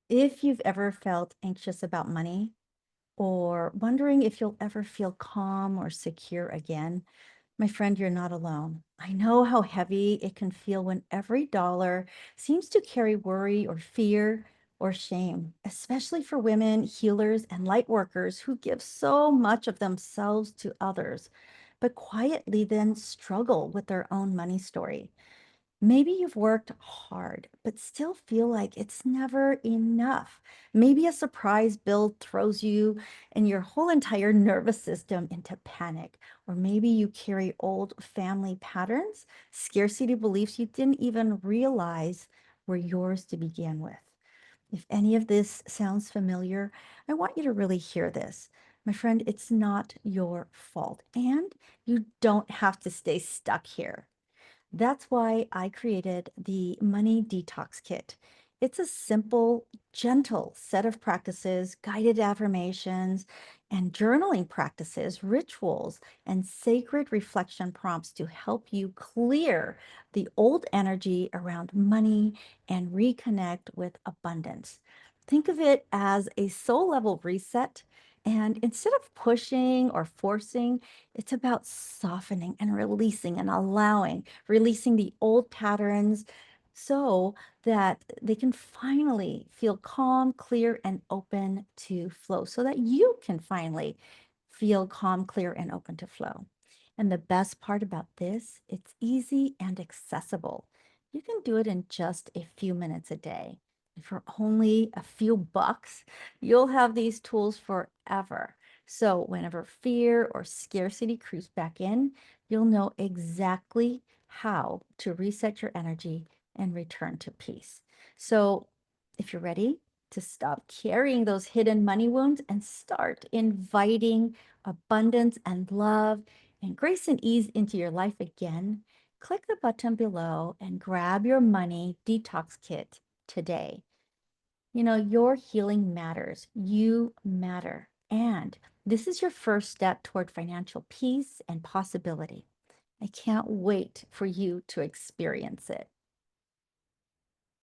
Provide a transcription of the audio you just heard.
If you've ever felt anxious about money or wondering if you'll ever feel calm or secure again, my friend, you're not alone. I know how heavy it can feel when every dollar seems to carry worry or fear or shame, especially for women, healers, and light workers who give so much of themselves to others, but quietly then struggle with their own money story. Maybe you've worked hard, but still feel like it's never enough. Maybe a surprise bill throws you and your whole entire nervous system into panic. Or maybe you carry old family patterns, scarcity beliefs you didn't even realize were yours to begin with. If any of this sounds familiar, I want you to really hear this. My friend, it's not your fault, and you don't have to stay stuck here. That's why I created the Money Detox Kit. It's a simple, gentle set of practices, guided affirmations, and journaling practices, rituals, and sacred reflection prompts to help you clear the old energy around money and reconnect with abundance. Think of it as a soul level reset. And instead of pushing or forcing, it's about softening and releasing and allowing, releasing the old patterns so that they can finally feel calm, clear, and open to flow, so that you can finally feel calm, clear, and open to flow. And the best part about this, it's easy and accessible. You can do it in just a few minutes a day. And for only a few bucks, you'll have these tools forever. So whenever fear or scarcity creeps back in, you'll know exactly how to reset your energy and return to peace. So if you're ready to stop carrying those hidden money wounds and start inviting abundance and love and grace and ease into your life again, click the button below and grab your money detox kit today. You know, your healing matters. You matter. And this is your first step toward financial peace and possibility. I can't wait for you to experience it.